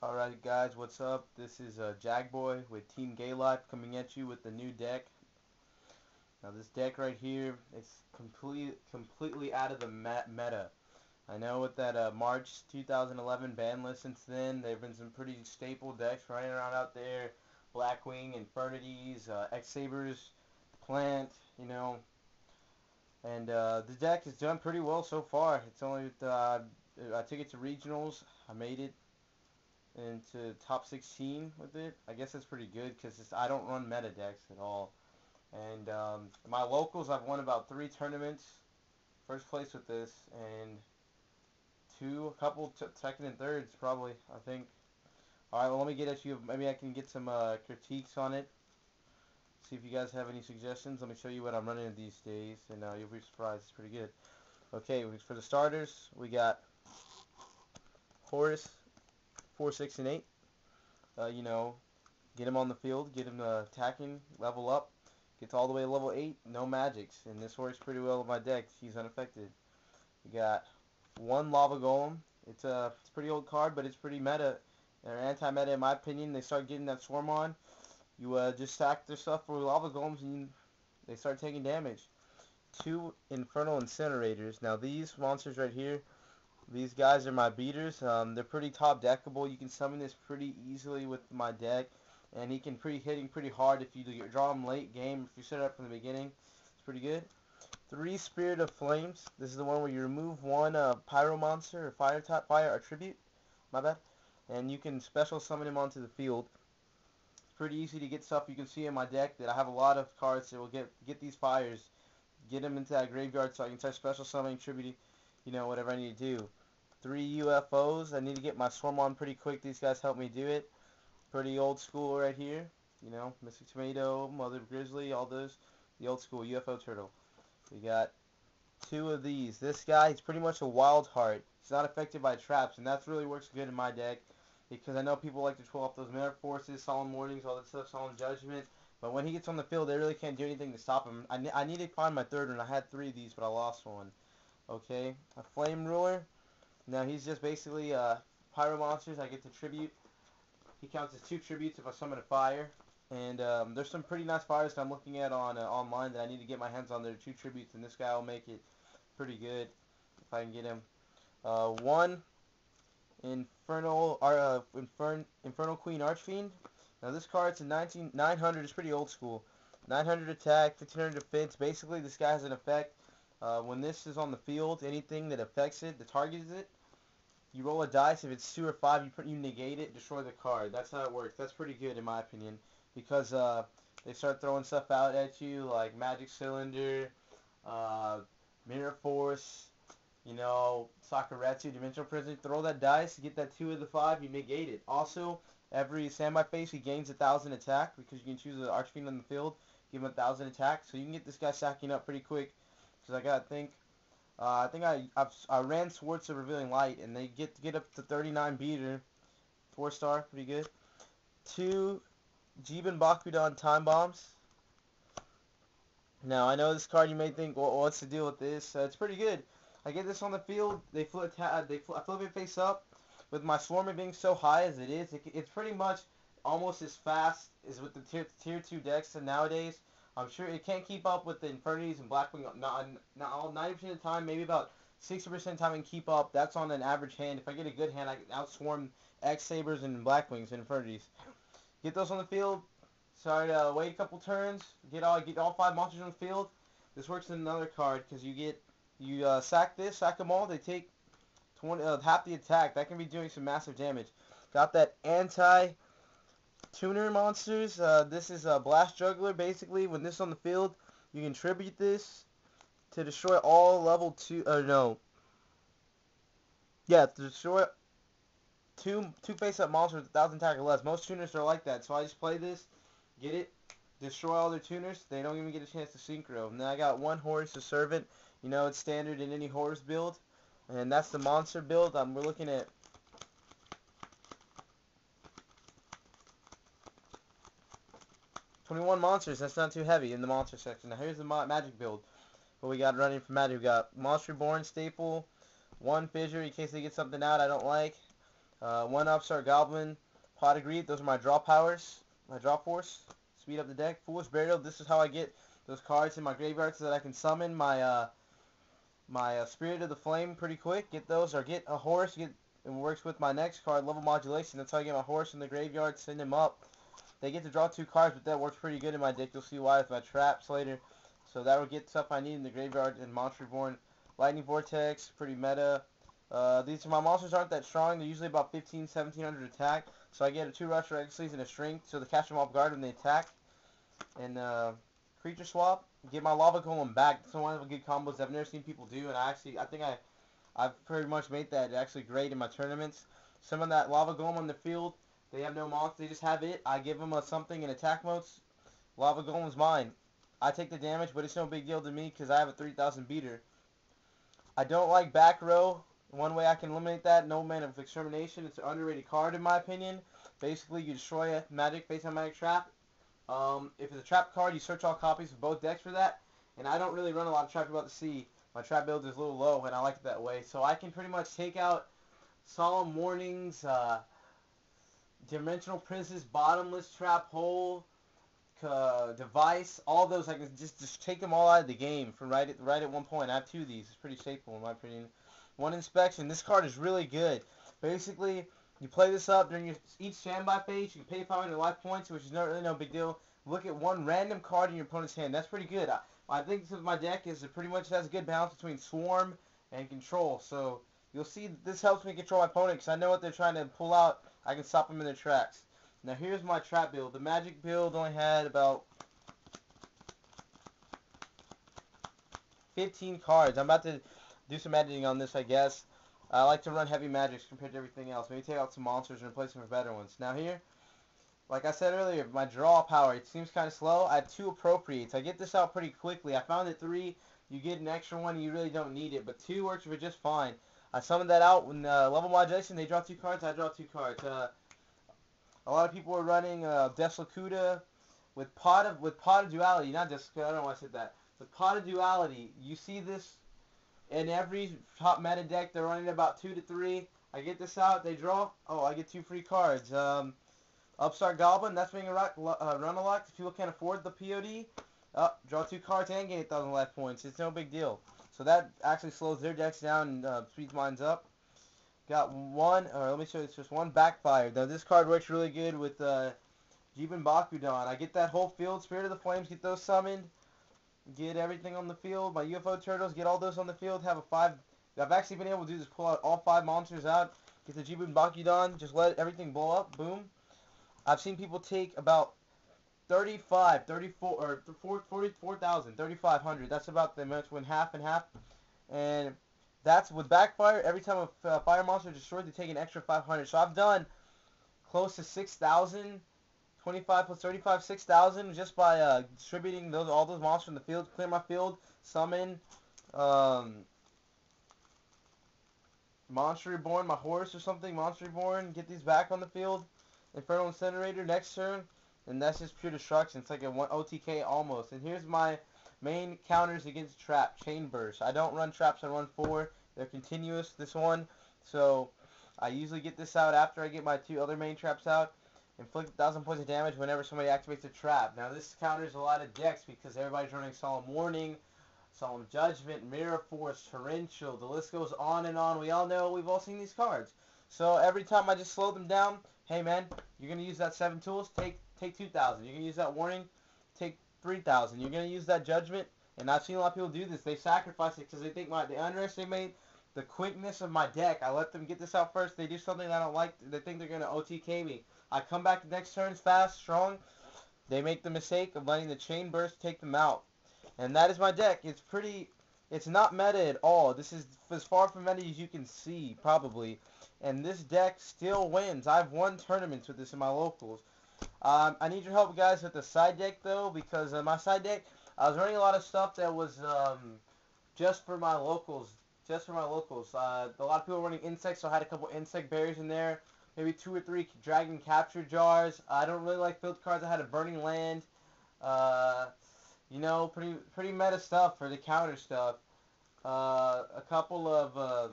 Alright guys, what's up? This is Jagboy with Team Gay Life coming at you with the new deck. Now this deck right here, it's completely out of the meta. I know with that March 2011 ban list since then, there have been some pretty staple decks running around out there. Blackwing, Infernities, X-Sabers, Plant, and the deck has done pretty well so far. It's only, I took it to regionals, I made it into top 16 with it. I guess that's pretty good because I don't run meta decks at all. And my locals, I've won about 3 tournaments, first place with this, and a couple second and thirds probably, I think. All right, well, let me get at you. Maybe I can get some critiques on it. See if you guys have any suggestions. Let me show you what I'm running these days, and you'll be surprised. It's pretty good. Okay, for the starters, we got Horus, 4, 6, and 8. You know, get him on the field, get him attacking, level up. Gets all the way to level 8, no magics. And this works pretty well with my deck. He's unaffected. We got 1 Lava Golem. It's a pretty old card, but it's pretty meta. Or anti-meta in my opinion. They start getting that swarm on. You just stack their stuff for Lava Golems and they start taking damage. 2 Infernal Incinerators. Now these monsters right here, these guys are my beaters. They're pretty top deckable. You can summon this pretty easily with my deck. And he can hitting pretty hard if you draw him late game. If you set it up from the beginning, it's pretty good. 3 Spirit of Flames. This is the one where you remove 1 Pyro monster or fire attribute. My bad. And you can special summon him onto the field. It's pretty easy to get stuff. You can see in my deck that I have a lot of cards that will get these fires, get them into that graveyard so I can start special summoning tribute, whatever I need to do. 3 UFOs. I need to get my swarm on pretty quick. These guys help me do it. Pretty old school right here. Mystic Tomato, Mother Grizzly, all those. The old school UFO turtle. We got 2 of these. This guy, he's pretty much a wild heart. He's not affected by traps, and that really works good in my deck because I know people like to pull off those Mirror Forces, Solemn Warnings, all that stuff, Solemn Judgment. But when he gets on the field, they really can't do anything to stop him. I need to find my third one. I had 3 of these, but I lost one. Okay, a Flame Ruler. Now he's just basically Pyro Monsters. I get to tribute. He counts as 2 tributes if I summon a fire. And there's some pretty nice fires that I'm looking at on online that I need to get my hands on. There are 2 tributes, and this guy will make it pretty good if I can get him. 1 Infernal Queen Archfiend. Now this card's a 900. It's pretty old school. 900 attack, 1500 defense. Basically, this guy has an effect. When this is on the field, anything that affects it, that targets it, you roll a dice. If it's 2 or 5, you negate it, destroy the card. That's how it works. That's pretty good in my opinion because they start throwing stuff out at you like Magic Cylinder, Mirror Force, Sakuretsu, Dimensional Prison. Throw that dice, get that 2 of the 5, you negate it. Also, every standby phase he gains 1000 attack because you can choose an Archfiend on the field, give him 1000 attack, so you can get this guy stacking up pretty quick. Because I gotta think. I think I ran Swords of Revealing Light, and they get up to 39 beater, 4-star, pretty good. 2 Jiben Bakudan Time Bombs. Now I know this card. You may think, well, what's the deal with this? It's pretty good. I get this on the field. I flip it face up. With my swarming being so high as it is, it's pretty much almost as fast as with the tier 2 decks nowadays. I'm sure it can't keep up with the Infernities and Blackwing. Not 90% of the time, maybe about 60% of the time I can keep up. That's on an average hand. If I get a good hand, I can outswarm X-Sabers and Blackwings and Infernities. Get those on the field. Sorry to wait a couple turns. Get all 5 monsters on the field. This works in another card because you sack them all. They take 20 half the attack. That can be doing some massive damage. Got that tuner monsters. This is a Blast Juggler. Basically, when this is on the field, you can tribute this to destroy all level 2. To destroy 2 face-up monsters with 1000 attack or less. Most tuners are like that, so I just play this, get it, destroy all their tuners. They don't even get a chance to synchro. And then I got 1 Horus the Servant. It's standard in any Horus build, and that's the monster build. We're looking at 21 monsters. That's not too heavy in the monster section. Now here's the magic build. What we got running for magic. We got Monster Reborn staple, 1 Fissure in case they get something out I don't like. One Upstart Goblin, Pot of Greed. Those are my draw powers, my draw force. Speed up the deck. Foolish Burial. This is how I get those cards in my graveyard so that I can summon my Spirit of the Flame pretty quick. Get those, or get a horse. It works with my next card, Level Modulation. That's how I get my horse in the graveyard, send him up. They get to draw 2 cards, but that works pretty good in my deck. You'll see why with my traps later. So that will get stuff I need in the graveyard. And Monster Reborn, Lightning Vortex, pretty meta. My monsters aren't that strong. They're usually about 1700 attack. So I get a 2 Rush Legacies and a Strength, so they catch them off guard when they attack. And Creature Swap, get my Lava Golem back. That's one of the good combos I've never seen people do, and I think I've pretty much made that actually great in my tournaments. Some of that Lava Golem on the field, they have no monster, they just have it. I give them a something in attack modes. Lava Golem's mine. I take the damage, but it's no big deal to me because I have a 3000 beater. I don't like back row. One way I can eliminate that, No Man of Extermination. It's an underrated card in my opinion. Basically, you destroy a magic based on magic trap. If it's a trap card, you search all copies of both decks for that. And I don't really run a lot of trap about the sea. My trap build is a little low, and I like it that way. So I can pretty much take out Solemn Warnings, Dimensional Princess, Bottomless Trap Hole, Device, all those. I can just take them all out of the game from right at one point. I have 2 of these. It's pretty staple in my opinion. 1 Inspection. This card is really good. Basically, you play this up during each standby phase. You can pay 500 life points, which is really no big deal. Look at 1 random card in your opponent's hand. That's pretty good. I think my deck is pretty much has a good balance between Swarm and Control. So you'll see this helps me control my opponent because I know what they're trying to pull out. I can stop them in their tracks. Now here's my trap build. The Magic build only had about 15 cards. I'm about to do some editing on this, I guess. I like to run heavy magics compared to everything else. Maybe take out some monsters and replace them for better ones. Now here, like I said earlier, my draw power, it seems kind of slow. I have 2 Appropriates. I get this out pretty quickly. I found that 3, you get an extra one, you really don't need it. But 2 works for just fine. I summoned that out when Level Modulation, they draw 2 cards, I draw 2 cards. A lot of people are running Deslakuta with Pot of Duality, not Deslakuta, I don't know why I said that. With Pot of Duality, you see this in every top meta deck. They're running about 2 to 3. I get this out, they draw, oh, I get 2 free cards. Upstart Goblin, that's being run a lot. If people can't afford the POD, draw 2 cards and gain 8,000 life points. It's no big deal. So that actually slows their decks down and speeds mine up. Got 1, or let me show you, it's just 1 Backfire. Now this card works really good with Jibun Bakudan. I get that whole field, Spirit of the Flames, get those summoned. Get everything on the field. My UFO Turtles, get all those on the field. Have a 5. I've actually been able to do this, pull out all 5 monsters out. Get the Jibun Bakudan, just let everything blow up. Boom. I've seen people take about 35, 34, or 44,000, 3,500. That's about the amount when half and half. And that's with Backfire. Every time a fire monster is destroyed, they take an extra 500. So I've done close to 6,000, 25 plus 35, 6,000 just by distributing all those monsters in the field. Clear my field, summon Monster Reborn, my horse or something. Monster Reborn, get these back on the field. Infernal Incinerator next turn, and that's just pure destruction. It's like a 1 OTK almost. And here's my main counters against trap. Chain Burst. I don't run traps, I run 4. They're continuous, this one. So I usually get this out after I get my 2 other main traps out. Inflict 1,000 points of damage whenever somebody activates a trap. Now this counters a lot of decks because everybody's running Solemn Warning, Solemn Judgment, Mirror Force, Torrential. The list goes on and on. We all know, we've all seen these cards. So every time I just slow them down, hey man, you're going to use that 7 tools, take 2,000. You're going to use that Warning, take 3,000. You're going to use that Judgment, and I've seen a lot of people do this. They sacrifice it because they underestimate the quickness of my deck. I let them get this out first. They do something that I don't like. They think they're going to OTK me. I come back the next turn fast, strong. They make the mistake of letting the Chain Burst take them out. And that is my deck. It's not meta at all. This is as far from meta as you can see, probably. And this deck still wins. I've won tournaments with this in my locals. I need your help, guys, with the side deck, though, because my side deck, I was running a lot of stuff that was just for my locals. Just for my locals. A lot of people were running insects, so I had a couple insect barriers in there. Maybe 2 or 3 dragon capture jars. I don't really like field cards. I had a burning land. You know, pretty meta stuff for the counter stuff. A couple of,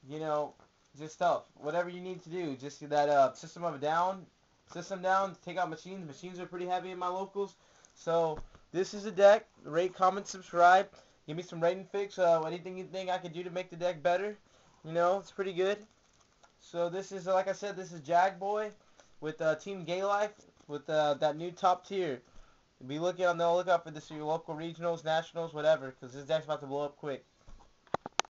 you know, Just tough. Whatever you need to do, just that system down. Take out machines. Machines are pretty heavy in my locals. So this is a deck. Rate, comment, subscribe. Give me some rating fix. Anything you think I could do to make the deck better. You know, it's pretty good. So this is, like I said, this is Jag Boy with Team Gay Life with that new top tier. Be looking on the lookout for this for your local regionals, nationals, whatever, because this deck's about to blow up quick.